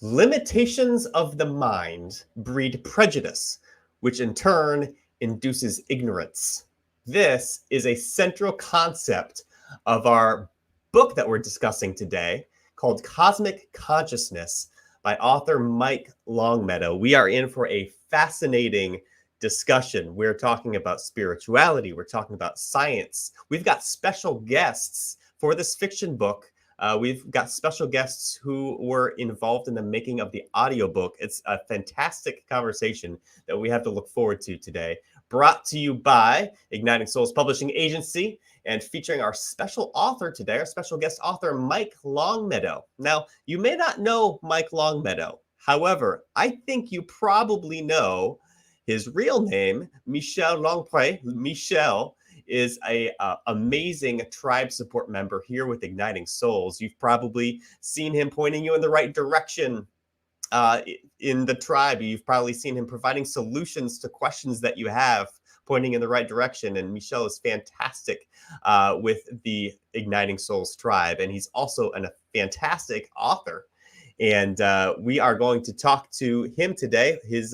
Limitations of the mind breed prejudice, which in turn induces ignorance. This is a central concept of our book that we're discussing today called Cosmic Consciousness by author Mike Longmeadow. We are in for a fascinating discussion. We're talking about spirituality. We're talking about science. We've got special guests for this fiction book. We've got special guests who were involved in the making of the audiobook. It's a fantastic conversation that we have to look forward to today. Brought to you by Igniting Souls Publishing Agency and featuring our special author today, our special guest author, Mike Longmeadow. Now, you may not know Mike Longmeadow. However, I think you probably know his real name, Michel Longpré. Michel is a amazing tribe support member here with Igniting Souls. You've probably seen him pointing you in the right direction in the tribe. You've probably seen him providing solutions to questions that you have, pointing in the right direction. And Michel is fantastic with the Igniting Souls tribe. And he's also a fantastic author. And we are going to talk to him today. His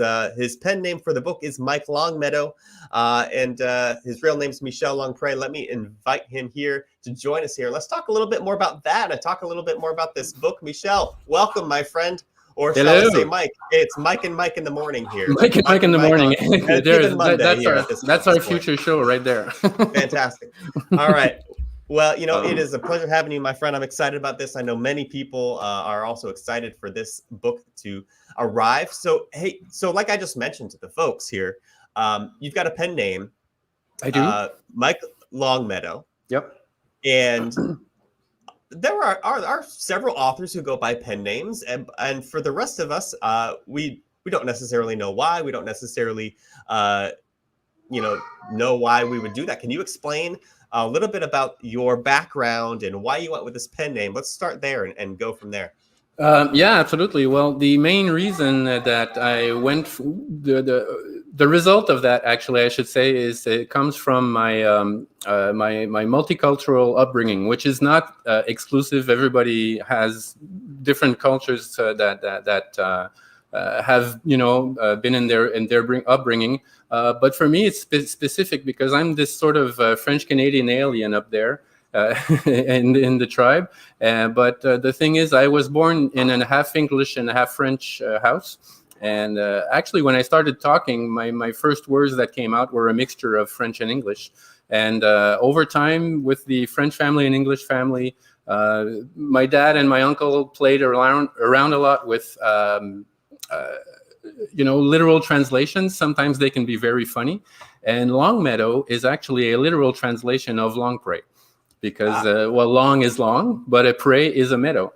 pen name for the book is Mike Longmeadow, and his real name is Michel Longpré. Let me invite him here to join us here. Let's talk a little bit more about that and talk a little bit more about this book. Michel, welcome, my friend. Or shall I say Mike? Hey, it's Mike and Mike in the morning here. Mike in the morning. That's our point. Future show right there. Fantastic. All right. Well, you know, it is a pleasure having you, my friend. I'm excited about this. I know many people are also excited for this book to arrive. So, hey, like I just mentioned to the folks here, you've got a pen name. I do. Mike Longmeadow. Yep. And there are several authors who go by pen names. And for the rest of us, we don't necessarily know why. We don't necessarily, know why we would do that. Can you explain a little bit about your background and why you went with this pen name? Let's start there and go from there. Yeah, absolutely. Well, the main reason that I went, the result of that, actually, I should say, is it comes from my my multicultural upbringing, which is not exclusive. Everybody has different cultures that have been in their upbringing. But for me, it's specific because I'm this sort of French-Canadian alien up there in the tribe. But the thing is, I was born in a half English and a half French house. And actually, when I started talking, my first words that came out were a mixture of French and English. And over time, with the French family and English family, my dad and my uncle played around a lot with literal translations. Sometimes they can be very funny. And Longmeadow is actually a literal translation of Longpré, because, long is long, but a pré is a meadow.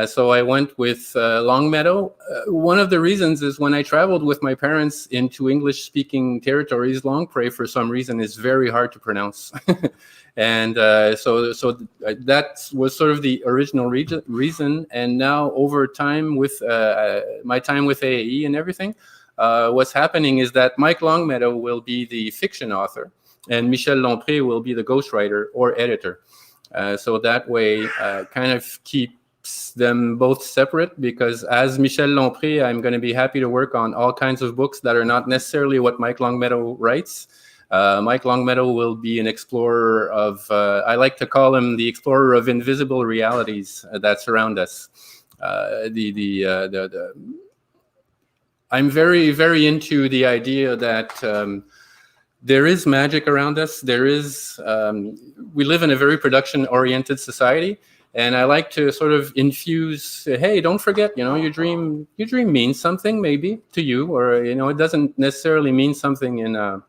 So I went with Longmeadow. One of the reasons is when I traveled with my parents into English-speaking territories, Longpré, for some reason, is very hard to pronounce. And so that was sort of the original reason. And now over time, with my time with AAE and everything, what's happening is that Mike Longmeadow will be the fiction author, and Michel Longpré will be the ghostwriter or editor. So that way, kind of keeps them both separate, because as Michel Longpré, I'm going to be happy to work on all kinds of books that are not necessarily what Mike Longmeadow writes. Mike Longmeadow will be an explorer of, I like to call him the explorer of invisible realities that surround us. I'm very, very into the idea that there is magic around us. There is, we live in a very production-oriented society, and I like to sort of infuse, hey, don't forget, your dream means something maybe to you, or, it doesn't necessarily mean something in a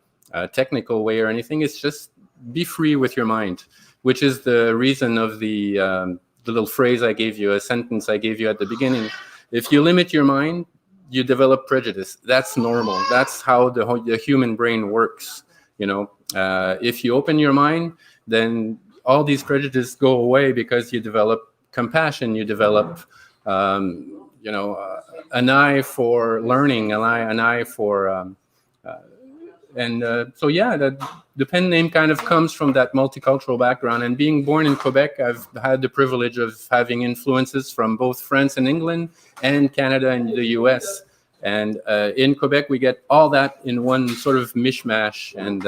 technical way or anything. It's just be free with your mind, which is the reason of the little phrase I gave you, a sentence I gave you at the beginning. If you limit your mind, you develop prejudice. That's normal. That's how the human brain works. If you open your mind, then all these prejudices go away, because you develop compassion. You develop, an eye for learning, an eye for So yeah, the pen name kind of comes from that multicultural background. And being born in Quebec, I've had the privilege of having influences from both France and England and Canada and the US. And in Quebec, we get all that in one sort of mishmash. And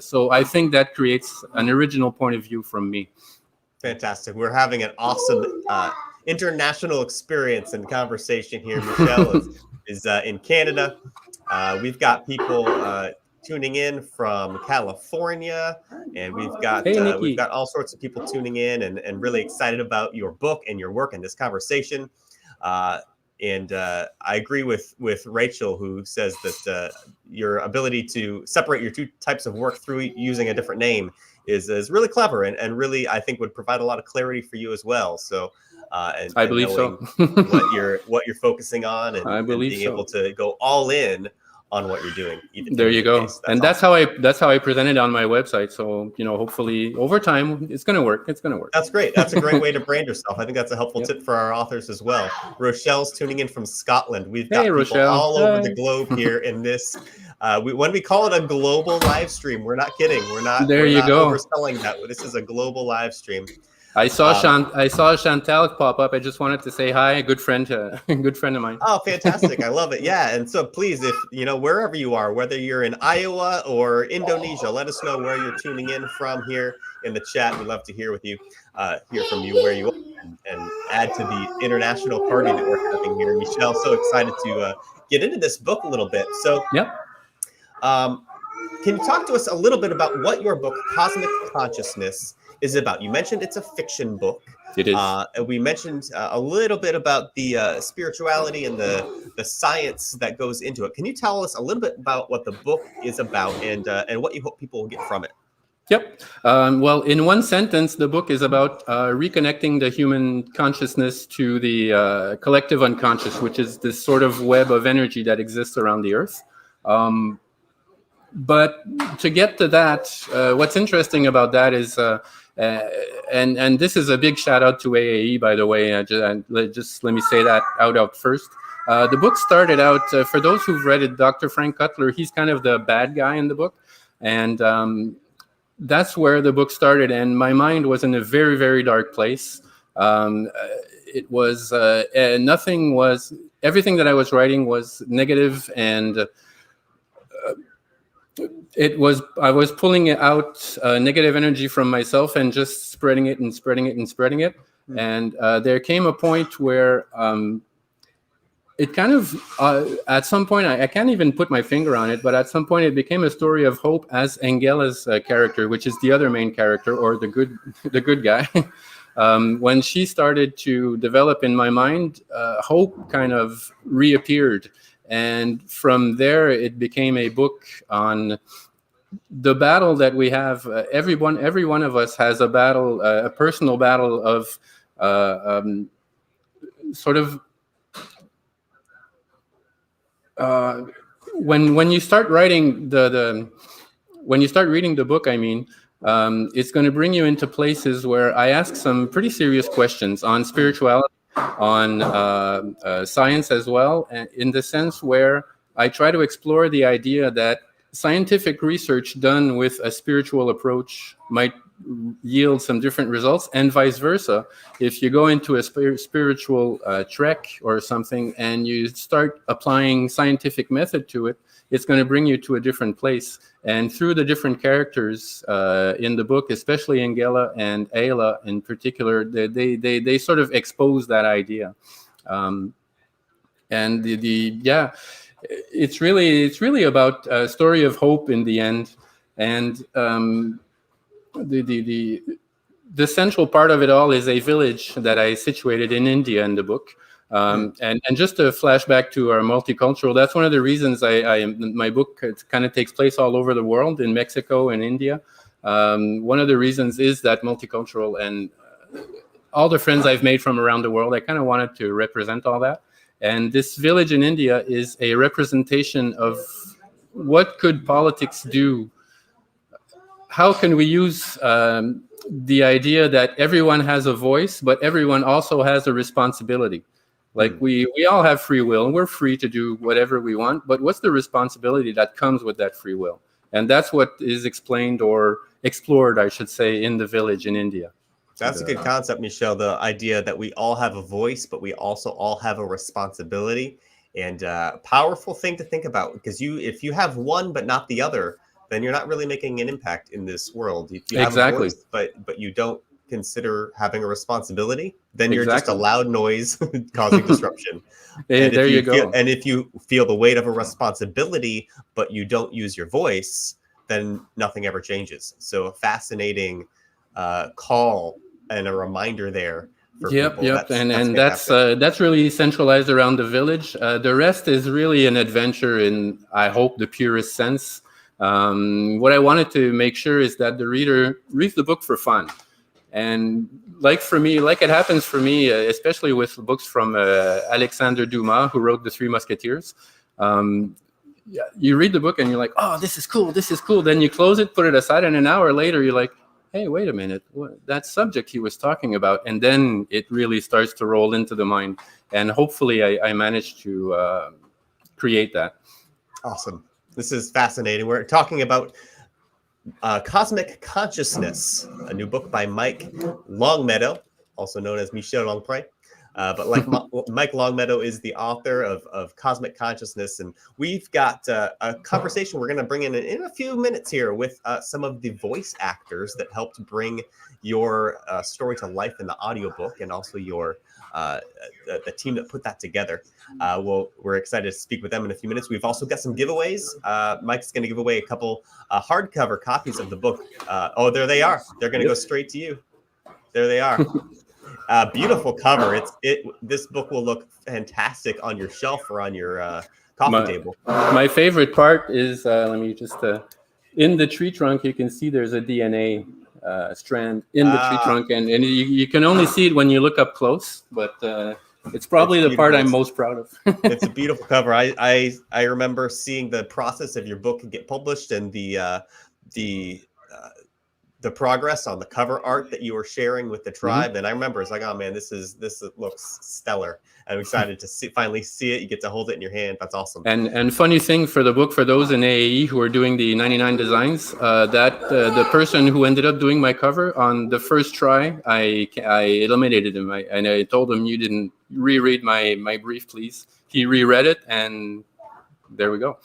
so I think that creates an original point of view from me. Fantastic. We're having an awesome international experience and conversation here. Michelle is in Canada. We've got people tuning in from California, and we've got all sorts of people tuning in and really excited about your book and your work and this conversation. And I agree with Rachel, who says that your ability to separate your two types of work through using a different name is really clever and really, I think, would provide a lot of clarity for you as well. So, and I believe so. what you're focusing on, and being able to go all in on what you're doing. There you go. And that's how I present it on my website. So, hopefully over time it's going to work. It's going to work. That's great. That's a great way to brand yourself. I think that's a helpful tip for our authors as well. Rochelle's tuning in from Scotland. We've got people all over the globe here in this. When we call it a global live stream, we're not kidding. We're not overselling that. This is a global live stream. I saw Chantal pop up. I just wanted to say hi, a good friend of mine. Oh, fantastic. I love it. Yeah. And so please, if wherever you are, whether you're in Iowa or Indonesia, let us know where you're tuning in from here in the chat. We'd love to hear from you where you are and add to the international party that we're having here. Michelle, so excited to get into this book a little bit. So, can you talk to us a little bit about what your book, Cosmic Consciousness, is about? You mentioned it's a fiction book. It is. We mentioned a little bit about the spirituality and the science that goes into it. Can you tell us a little bit about what the book is about and what you hope people will get from it? Yep. Well, in one sentence, the book is about reconnecting the human consciousness to the collective unconscious, which is this sort of web of energy that exists around the Earth. But to get to that, what's interesting about that is, and this is a big shout out to AAE, by the way. Just let me say that out first. The book started out, for those who've read it, Dr. Frank Cutler, he's kind of the bad guy in the book. And that's where the book started. And my mind was in a very, very dark place. It was, everything that I was writing was negative, and I was pulling out negative energy from myself and just spreading it. Mm-hmm. And there came a point where it kind of, at some point, I can't even put my finger on it, but at some point it became a story of hope as Angela's character, which is the other main character, or the good guy. When she started to develop in my mind, hope kind of reappeared. And from there, it became a book on the battle that we have. Every one of us has a battle, a personal battle of sort of. When you start writing when you start reading the book, I mean, it's going to bring you into places where I ask some pretty serious questions on spirituality, on science as well, in the sense where I try to explore the idea that scientific research done with a spiritual approach might yield some different results, and vice versa. If you go into a spiritual trek or something and you start applying scientific method to it, it's going to bring you to a different place. And through the different characters in the book, especially Angela and Ayla in particular, they sort of expose that idea. And it's really about a story of hope in the end. And the central part of it all is a village that I situated in India in the book. And just to flash back to our multicultural, that's one of the reasons my book kind of takes place all over the world, in Mexico and India. One of the reasons is that multicultural, and all the friends I've made from around the world, I kind of wanted to represent all that. And this village in India is a representation of what could politics do. How can we use the idea that everyone has a voice, but everyone also has a responsibility? Like we all have free will, and we're free to do whatever we want, but what's the responsibility that comes with that free will? And that's what is explained or explored, I should say, in the village in India. That's a good concept, Michel. The idea that we all have a voice, but we also all have a responsibility, and powerful thing to think about, because if you have one but not the other, then you're not really making an impact in this world. If you have a voice, but you don't consider having a responsibility, then you're just a loud noise causing disruption. And there you go. And if you feel the weight of a responsibility, but you don't use your voice, then nothing ever changes. So a fascinating call and a reminder there. Yep. And that's really centralized around the village. The rest is really an adventure in, I hope, the purest sense. What I wanted to make sure is that the reader reads the book for fun. And like it happens for me, especially with books from Alexandre Dumas, who wrote The Three Musketeers. You read the book and you're like, oh, this is cool. Then you close it, put it aside, and an hour later you're like, hey, wait a minute, that subject he was talking about. And then it really starts to roll into the mind. And hopefully I managed to create that. Awesome. This is fascinating. We're talking about Cosmic Consciousness, a new book by Mike Longmeadow, also known as Michel Longpre. But like Mike Longmeadow is the author of Cosmic Consciousness, and we've got a conversation we're going to bring in a few minutes here with some of the voice actors that helped bring your story to life in the audiobook, and also your the team that put that together. We're excited to speak with them in a few minutes. We've also got some giveaways. Mike's going to give away a couple hardcover copies of the book. Oh, there they are. They're going to go straight to you. There they are. Beautiful cover. This book will look fantastic on your shelf or on your coffee table. My favorite part is, let me just, in the tree trunk, you can see there's a DNA strand in the tree trunk, and you can only see it when you look up close, but it's probably the part I'm most proud of. It's a beautiful cover. I remember seeing the process of your book get published, and the progress on the cover art that you were sharing with the tribe. Mm-hmm. And I remember it's like, oh man, this looks stellar. I'm excited to finally see it. You get to hold it in your hand. That's awesome. And funny thing for the book, for those in AAE who are doing the 99 designs, the person who ended up doing my cover on the first try, I eliminated him. And I told him, you didn't reread my brief, please. He reread it, and there we go.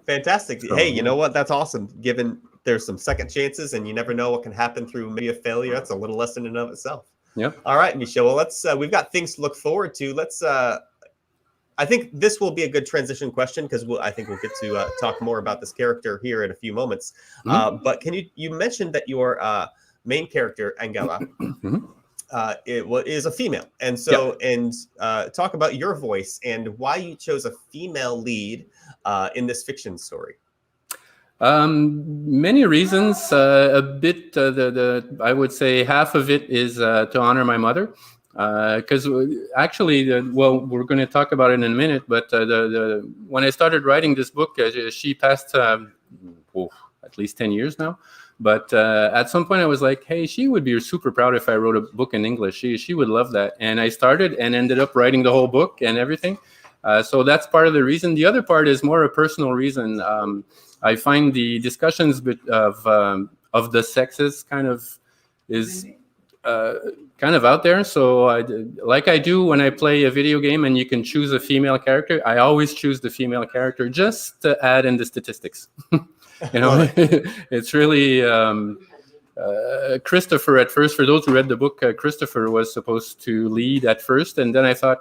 Fantastic. Hey, you know what? That's awesome. Given there's some second chances, and you never know what can happen through maybe a failure. That's a little lesson in and of itself. Yeah. All right, Michel. Well, we've got things to look forward to. I think this will be a good transition question, because I think we'll get to talk more about this character here in a few moments. Mm-hmm. But you mentioned that your main character, Angela, mm-hmm. Is a female. And so, talk about your voice and why you chose a female lead in this fiction story. Many reasons. A bit, I would say half of it is to honor my mother, because actually, we're going to talk about it in a minute. But when I started writing this book, she passed at least 10 years now. But at some point, I was like, hey, she would be super proud if I wrote a book in English. She would love that. And I started and ended up writing the whole book and everything. So that's part of the reason. The other part is more a personal reason. I find the discussions of the sexes kind of out there. So like I do when I play a video game and you can choose a female character, I always choose the female character just to add in the statistics. It's really Christopher at first. For those who read the book, Christopher was supposed to lead at first, and then I thought,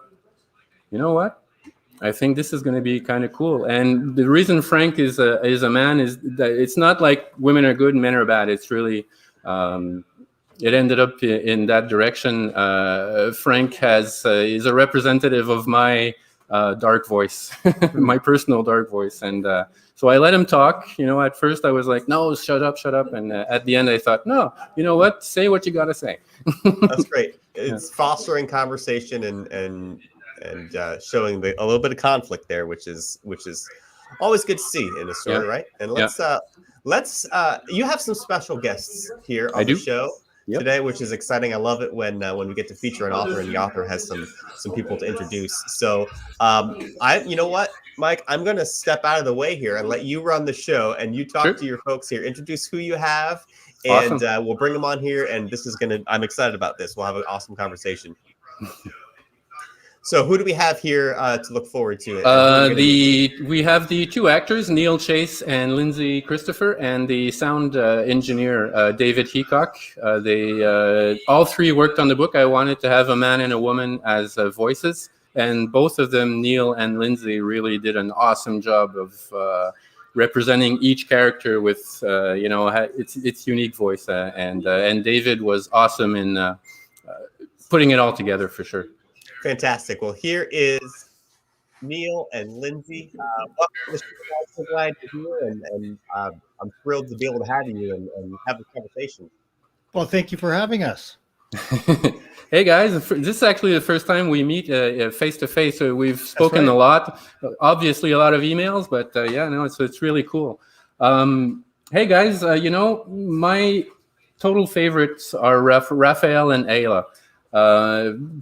you know what? I think this is going to be kind of cool. And the reason Frank is a man is that it's not like women are good and men are bad. It's really, it ended up in that direction. Frank is a representative of my dark voice, my personal dark voice. And so I let him talk. At first I was like, no, shut up. And at the end I thought, no, you know what? Say what you got to say. That's great. It's fostering conversation and showing a little bit of conflict there, which is always good to see in a story, right? And let's you have some special guests here on the show. today, which is exciting. I love it when we get to feature an author and the author has some people to introduce. So you know what, Mike, I'm going to step out of the way here and let you run the show and you talk to your folks here. Introduce who you have, and we'll bring them on here. And this is I'm excited about this. We'll have an awesome conversation. So who do we have here to look forward to? We have the two actors, Neil Chase and Lindsay Christopher, and the sound engineer, David Heacock. They all three worked on the book. I wanted to have a man and a woman as voices, and both of them, Neil and Lindsay, really did an awesome job of representing each character with its unique voice. And David was awesome in putting it all together for sure. Fantastic. Well, here is Neil and Lindsay. Welcome to the show. I'm so glad you're here, and I'm thrilled to be able to have you and have this conversation. Well, thank you for having us. Hey guys, this is actually the first time we meet face to face. So we've spoken a lot, obviously a lot of emails, but it's really cool. Hey guys, my total favorites are Raphael and Ayla.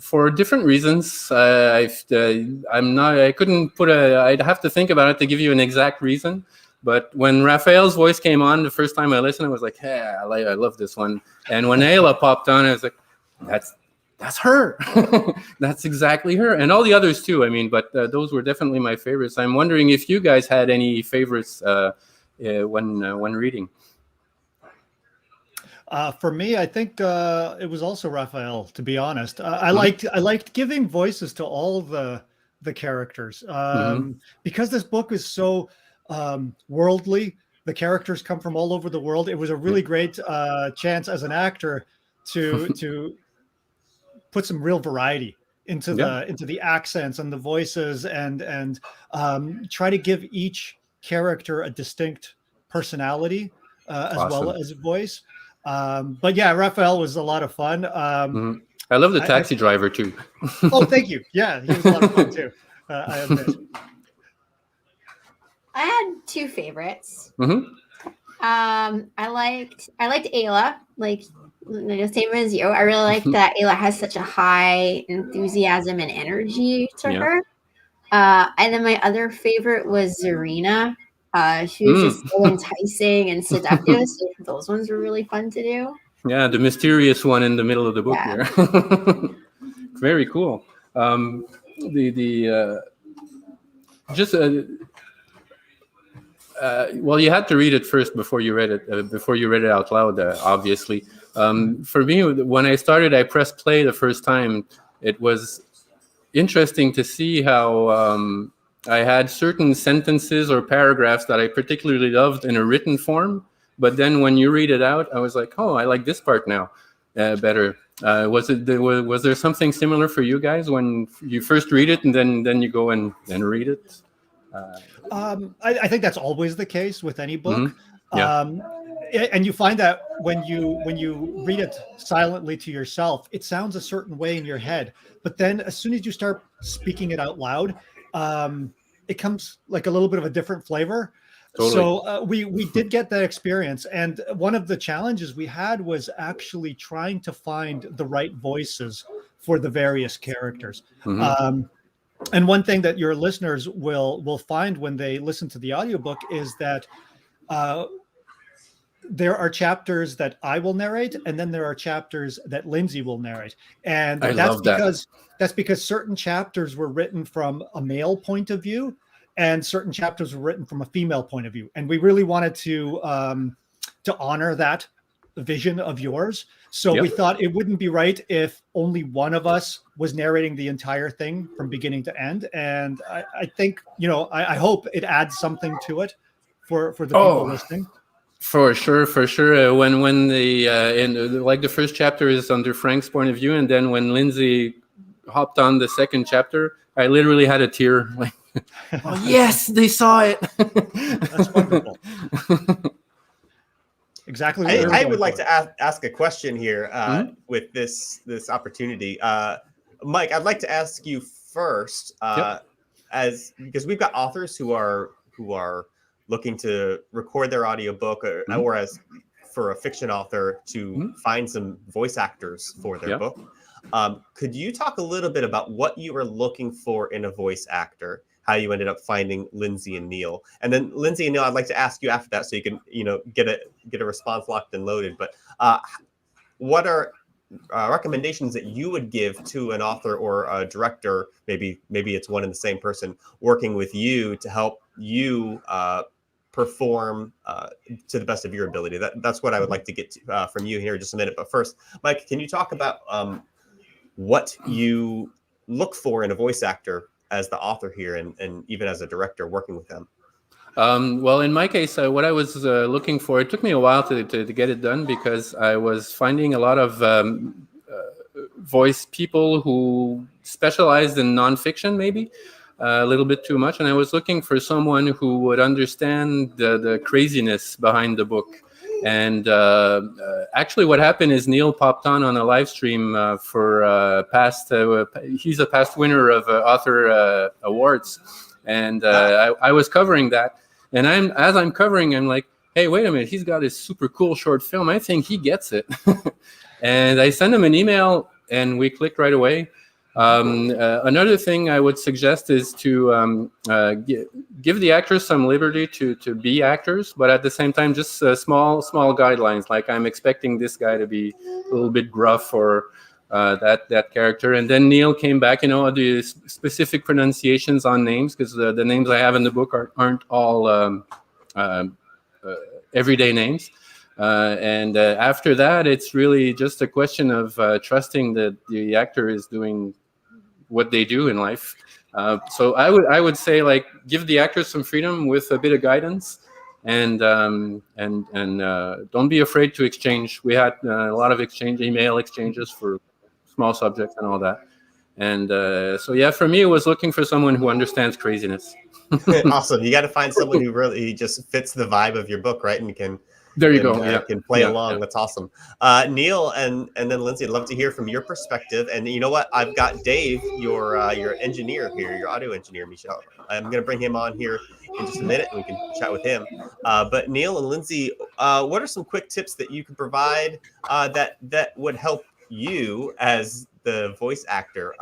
For different reasons. I'd have to think about it to give you an exact reason. But when Raphael's voice came on the first time I listened, I was like, hey, I love this one. And when Ayla popped on, I was like, that's her. That's exactly her. And all the others too. I mean, but those were definitely my favorites. I'm wondering if you guys had any favorites when reading. For me, I think it was also Raphael, to be honest. I liked giving voices to all the characters because this book is so worldly. The characters come from all over the world. It was a really great chance as an actor to put some real variety into the accents and the voices and try to give each character a distinct personality as well as voice. But yeah, Raphael was a lot of fun. I love the taxi driver too. Oh, thank you. Yeah, he was a lot of fun too. I admit. I had two favorites. I liked Ayla, like the same as you. I really like that Ayla has such a high enthusiasm and energy to her. And then my other favorite was Zarina. She was just so enticing and seductive. So those ones were really fun to do. Yeah, the mysterious one in the middle of the book here. Very cool. Well, you had to read it first before you read it out loud, obviously. For me, when I started, I pressed play the first time. It was interesting to see how I had certain sentences or paragraphs that I particularly loved in a written form, but then when you read it out, I was like, oh, I like this part now better. Was there something similar for you guys when you first read it and then you go and read it? I think that's always the case with any book. And you find that when you read it silently to yourself, it sounds a certain way in your head, but then as soon as you start speaking it out loud, it comes like a little bit of a different flavor. Totally. So we did get that experience. And one of the challenges we had was actually trying to find the right voices for the various characters. And one thing that your listeners will find when they listen to the audiobook is that there are chapters that I will narrate, and then there are chapters that Lindsay will narrate. And that's because certain chapters were written from a male point of view, and certain chapters were written from a female point of view. And we really wanted to honor that vision of yours. So we thought it wouldn't be right if only one of us was narrating the entire thing from beginning to end. And I think, I hope it adds something to it for the people listening. For sure. When the first chapter is under Frank's point of view, and then when Lindsay hopped on the second chapter, I literally had a tear. Like, oh yes, they saw it. That's wonderful. Exactly. I would like to ask a question here with this opportunity. Mike, I'd like to ask you first, because we've got authors who are looking to record their audiobook or as for a fiction author to find some voice actors for their book. Could you talk a little bit about what you were looking for in a voice actor, how you ended up finding Lindsay and Neil? And then Lindsay and Neil, I'd like to ask you after that so you can, get a response locked and loaded. But what are recommendations that you would give to an author or a director, maybe it's one and the same person, working with you to help you perform to the best of your ability? That's what I would like to get to, from you here in just a minute. But first, Mike, can you talk about what you look for in a voice actor as the author here, and even as a director working with them? Well, in my case, what I was looking for, it took me a while to get it done, because I was finding a lot of voice people who specialized in nonfiction, maybe a little bit too much. And I was looking for someone who would understand the craziness behind the book. And actually what happened is Neil popped on a live stream for past, he's a past winner of author awards. And I was covering that. And as I'm covering, I'm like, hey, wait a minute, he's got this super cool short film. I think he gets it. And I sent him an email and we clicked right away. Another thing I would suggest is to give the actors some liberty to be actors, but at the same time, just small guidelines. Like, I'm expecting this guy to be a little bit gruff, or that character. And then Neil came back, the specific pronunciations on names, because the names I have in the book aren't all everyday names. And after that, it's really just a question of trusting that the actor is doing what they do in life. So I would say, like, give the actors some freedom with a bit of guidance, and don't be afraid to exchange. We had a lot of email exchanges for small subjects and all that. And so yeah, for me, it was looking for someone who understands craziness. Awesome. You got to find someone who really just fits the vibe of your book, right? And can can play along. Yeah. That's awesome. Neil and then Lindsay, I'd love to hear from your perspective. And you know what? I've got Dave, your engineer here, your audio engineer, Michelle. I'm going to bring him on here in just a minute, and we can chat with him. But Neil and Lindsay, what are some quick tips that you can provide that would help you as the voice actor?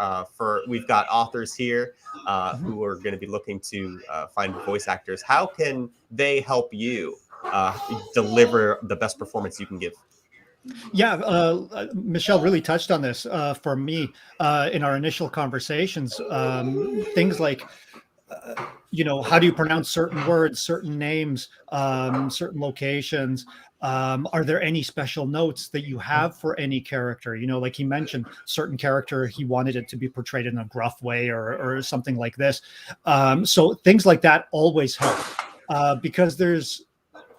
We've got authors here who are going to be looking to find voice actors. How can they help you deliver the best performance you can give? Yeah, Michelle really touched on this for me in our initial conversations. Things like, how do you pronounce certain words, certain names, certain locations? Are there any special notes that you have for any character? Like he mentioned, certain character, he wanted it to be portrayed in a gruff way or something like this. So things like that always help because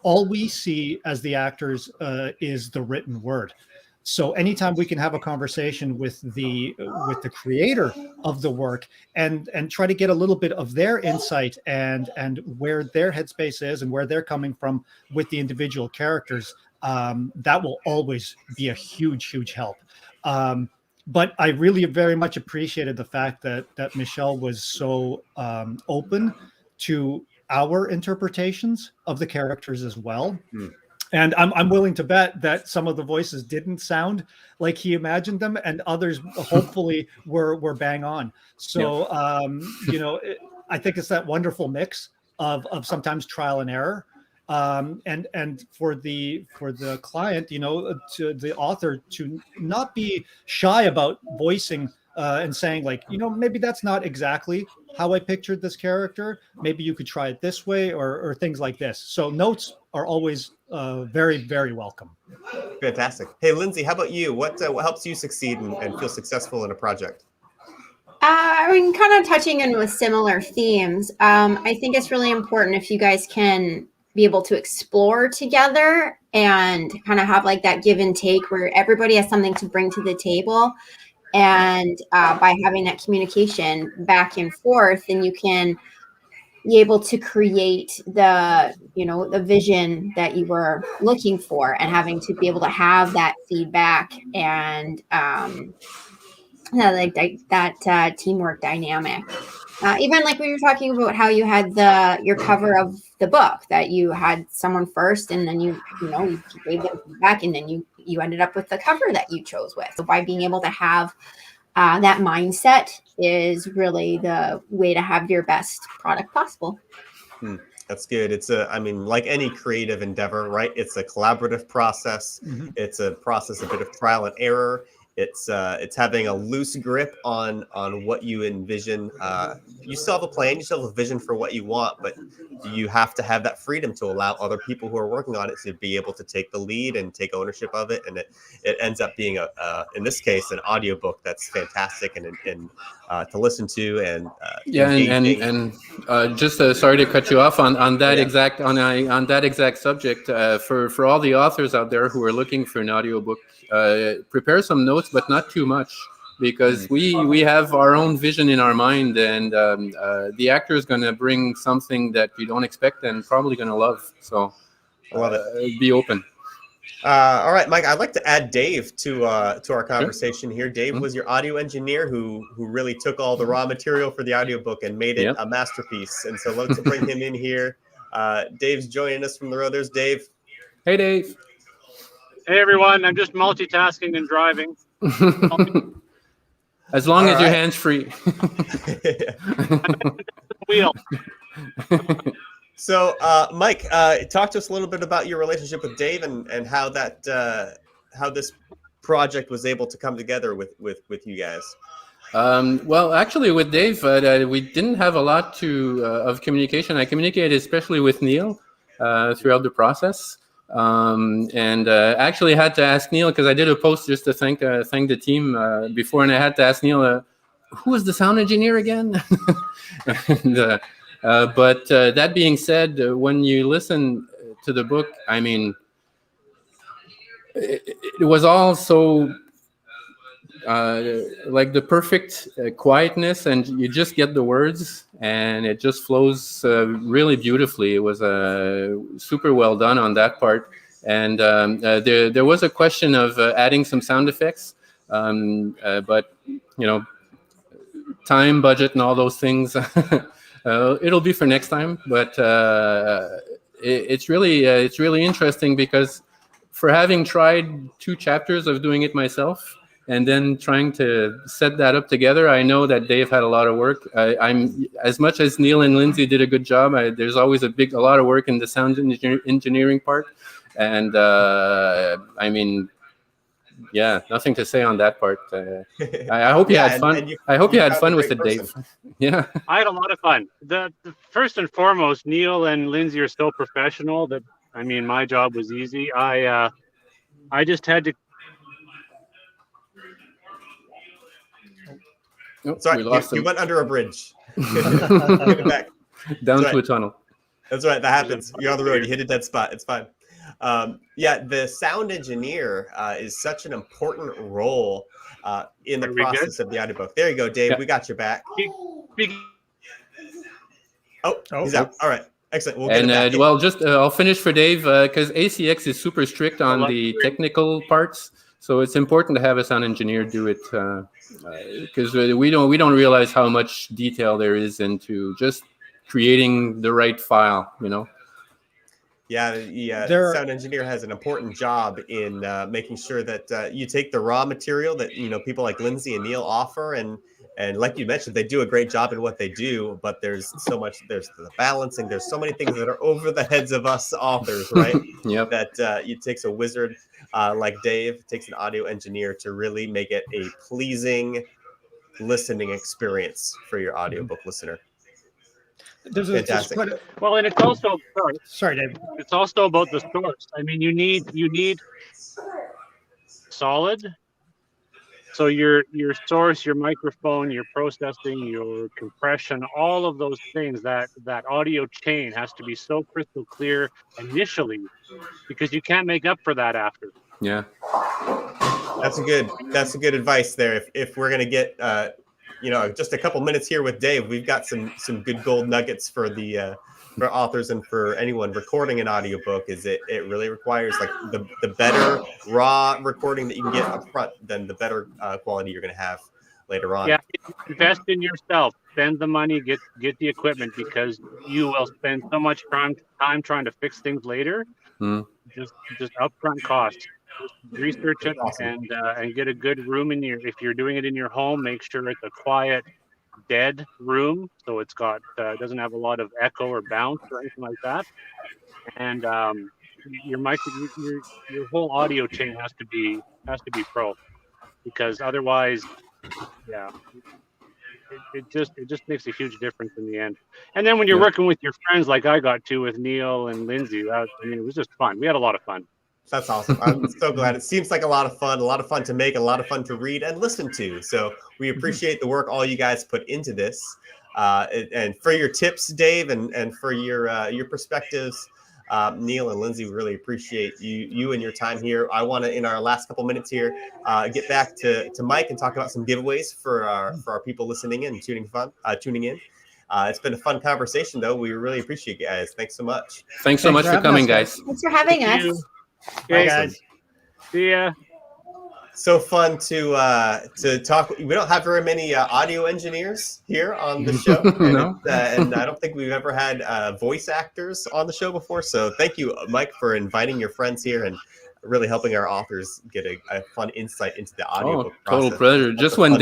all we see as the actors is the written word. So anytime we can have a conversation with the creator of the work and try to get a little bit of their insight and where their headspace is and where they're coming from with the individual characters, that will always be a huge help. But I really very much appreciated the fact that Michelle was so open to our interpretations of the characters as well. And I'm willing to bet that some of the voices didn't sound like he imagined them, and others hopefully were bang on. So I think it's that wonderful mix of sometimes trial and error, and for the client, to the author, to not be shy about voicing and saying, like, maybe that's not exactly how I pictured this character. Maybe you could try it this way, or things like this. So notes are always very, very welcome. Fantastic. Hey, Lindsay, how about you? What helps you succeed and feel successful in a project? Kind of touching in with similar themes. I think it's really important if you guys can be able to explore together and kind of have like that give and take where everybody has something to bring to the table. And by having that communication back and forth, then you can be able to create the vision that you were looking for, and having to be able to have that feedback and that teamwork dynamic. Even like we were talking about how you had your cover of the book, that you had someone first and then you gave them feedback and then you ended up with the cover that you chose with. So by being able to have that mindset is really the way to have your best product possible. That's good. It's like any creative endeavor, right? It's a collaborative process. Mhm. It's a process, a bit of trial and error. It's having a loose grip on what you envision. You still have a plan, you still have a vision for what you want, but you have to have that freedom to allow other people who are working on it to be able to take the lead and take ownership of it. And it ends up being in this case, an audiobook that's fantastic and to listen to and engaging. and just sorry to cut you off on that exact on that exact subject. For all the authors out there who are looking for an audiobook, prepare some notes, but not too much, because we have our own vision in our mind, and the actor is going to bring something that you don't expect and probably going to love. So love it. Be open. All right, Mike, I'd like to add Dave to our conversation here. Dave was your audio engineer who really took all the raw material for the audiobook and made it a masterpiece. And so let's bring him in here. Dave's joining us from the road. There's Dave. Hey, Dave. Hey, everyone. I'm just multitasking and driving. As long as your hands free. Wheel. So, Mike, talk to us a little bit about your relationship with Dave and how how this project was able to come together with you guys. Well, actually, with Dave, we didn't have a lot of communication. I communicated especially with Neil throughout the process, and actually had to ask Neil, because I did a post just to thank the team before, and I had to ask Neil, who was the sound engineer again? And, but that being said, when you listen to the book, I mean, it was all so like the perfect quietness, and you just get the words, and it just flows really beautifully. It was super well done on that part. And there was a question of adding some sound effects, but time, budget, and all those things. It'll be for next time, but it's really interesting, because for having tried 2 chapters of doing it myself and then trying to set that up together, I know that Dave had a lot of work. I'm as much as Neil and Lindsay did a good job. There's always a lot of work in the sound engineering part, and I mean. Yeah, nothing to say on that part. I hope you had fun. I hope you had fun with it, Dave. Yeah, I had a lot of fun. The first and foremost, Neil and Lindsay are so professional that, I mean, my job was easy. I just had to. Oh, sorry, you went under a bridge. Get it back. Down to a tunnel. That's right. That happens. You're on the road. You hit a dead spot. It's fine. The sound engineer is such an important role in the process of the audiobook. There you go, Dave. Yeah. We got your back. Oh, he's out. All right. Excellent. We'll get just I'll finish for Dave, because ACX is super strict on the technical parts. So it's important to have a sound engineer do it, because we don't realize how much detail there is into just creating the right file, Yeah, sound engineer has an important job in making sure that you take the raw material that people like Lindsay and Neil offer, and like you mentioned, they do a great job in what they do. But there's so much, there's the balancing, there's so many things that are over the heads of us authors, right? Yep. That it takes a wizard like Dave, it takes an audio engineer to really make it a pleasing listening experience for your audiobook listener. Fantastic. Well, and it's also sorry, Dave. It's also about the source. I mean, you need solid. So your source, your microphone, your processing, your compression, all of those things, that audio chain has to be so crystal clear initially, because you can't make up for that after. Yeah. That's a good advice there. If we're gonna get just a couple minutes here with Dave, we've got some good gold nuggets for the for authors and for anyone recording an audiobook. Is it really requires, like, the better raw recording that you can get up front, then the better quality you're going to have later on. Yeah, invest in yourself. spend the money, get the equipment, because you will spend so much time trying to fix things later. Just upfront cost. Just research it and get a good room if you're doing it in your home. Make sure it's a quiet, dead room, so it's got doesn't have a lot of echo or bounce or anything like that. And your whole audio chain has to be pro, because otherwise, yeah, it just makes a huge difference in the end. And then when you're working with your friends, like I got to with Neil and Lindsay, it was just fun. We had a lot of fun. That's awesome. I'm so glad. It seems like a lot of fun to make, a lot of fun to read and listen to. So we appreciate the work all you guys put into this, and for your tips, Dave, and for your perspectives, Neil and Lindsay. We really appreciate you and your time here. I want to, in our last couple minutes here, get back to Mike and talk about some giveaways for our people listening in and tuning in. It's been a fun conversation, though. We really appreciate you guys. Thanks so much. Thanks so much for coming, guys. Thanks for having us. Hey, guys. See ya. So fun to talk. We don't have very many audio engineers here on the show, and I don't think we've ever had voice actors on the show before. So thank you, Mike, for inviting your friends here and really helping our authors get a fun insight into the audiobook process. Total pleasure. Just when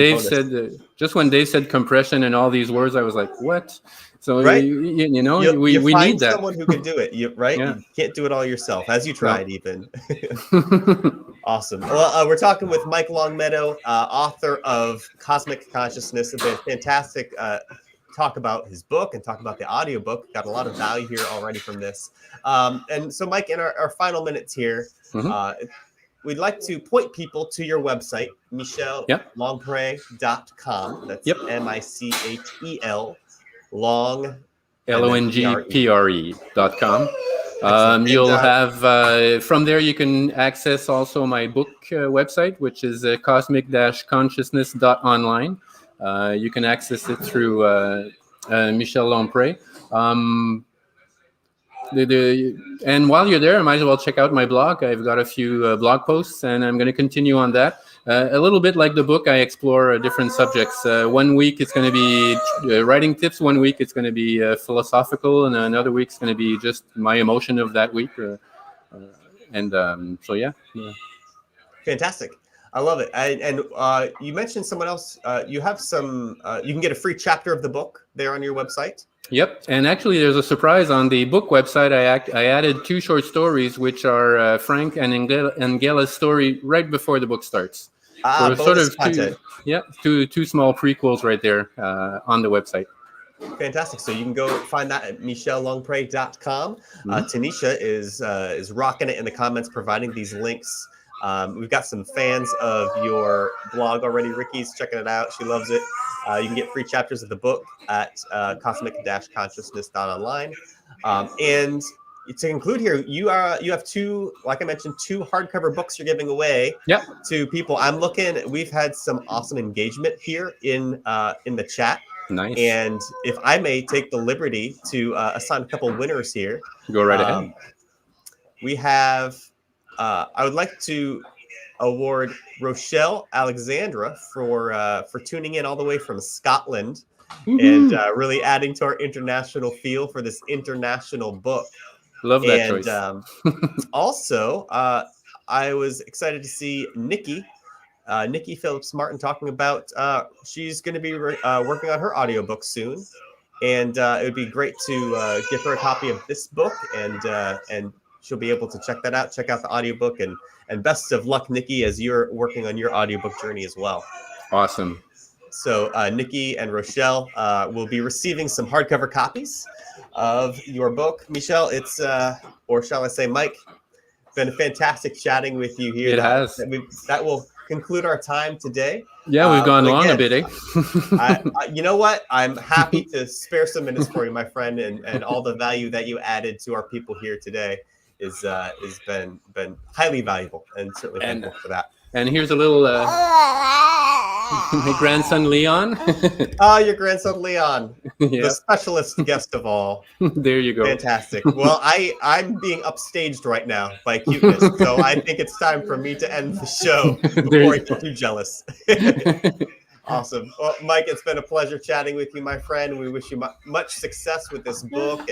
Dave said compression and all these words, I was like, what? So right? we find need that. Someone who can do it, right? Yeah. You can't do it all yourself, as you tried even. Awesome. Well, we're talking with Mike Longmeadow, author of Cosmic Consciousness. It's been fantastic talk about his book and talk about the audiobook. Got a lot of value here already from this. And so, Mike, in our final minutes here, we'd like to point people to your website, michelelongpre.com. That's Michel Long, LONGPRE.com. You'll have from there you can access also my book website, which is cosmic-consciousness.online. You can access it through Michel Longpre. And while you're there, I might as well check out my blog. I've got a few blog posts, and I'm going to continue on that. A little bit like the book, I explore different subjects. 1 week it's going to be writing tips. 1 week it's going to be philosophical, and another week it's going to be just my emotion of that week. So yeah. Fantastic. I love it. And you mentioned someone else. You have some. You can get a free chapter of the book there on your website. Yep, and actually, there's a surprise on the book website. I added 2 short stories, which are Frank and Angela's story right before the book starts. So sort of two small prequels right there on the website. Fantastic. So you can go find that at michelelongpre.com. Tanisha is rocking it in the comments, providing these links. We've got some fans of your blog already. Ricky's checking it out. She loves it. You can get free chapters of the book at cosmic-consciousness.online. And to conclude here, you have 2, like I mentioned, 2 hardcover books you're giving away to people. I'm looking. We've had some awesome engagement here in the chat. Nice. And if I may take the liberty to assign a couple winners here. Go right ahead. We have. I would like to award Rochelle Alexandra for tuning in all the way from Scotland and really adding to our international feel for this international book. Love that choice. Also, I was excited to see Nikki Phillips Martin talking about she's going to be working on her audiobook soon, and it would be great to give her a copy of this book, and she'll be able to check that out, check out the audiobook, and best of luck, Nikki, as you're working on your audiobook journey as well. Awesome. So Nikki and Rochelle will be receiving some hardcover copies of your book. Michel, it's, or shall I say, Mike, been fantastic chatting with you here. It has. That will conclude our time today. Yeah, we've gone long a bit, eh? You know what? I'm happy to spare some minutes for you, my friend, and all the value that you added to our people here today has been highly valuable, and certainly thankful for that. And here's a little my grandson Leon. Your grandson Leon, the specialist guest of all. There you go. Fantastic. Well, I'm being upstaged right now by cuteness, so I think it's time for me to end the show before I get too jealous. Awesome. Well, Mike, it's been a pleasure chatting with you, my friend. We wish you much success with this book,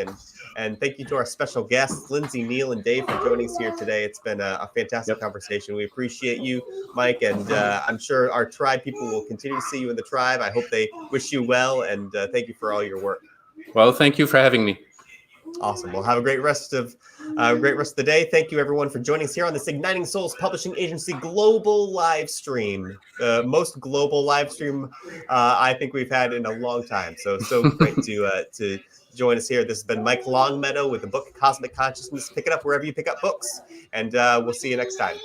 and thank you to our special guests, Lindsay, Neil, and Dave, for joining us here today. It's been a fantastic conversation. We appreciate you, Mike, and I'm sure our tribe people will continue to see you in the tribe. I hope they wish you well, and thank you for all your work. Well, thank you for having me. Awesome. Well, have a great rest of the day. Thank you, everyone, for joining us here on this Igniting Souls Publishing Agency global live stream. The most global live stream I think we've had in a long time. So great to join us here. This has been Mike Longmeadow with the book Cosmic Consciousness. Pick it up wherever you pick up books, and we'll see you next time.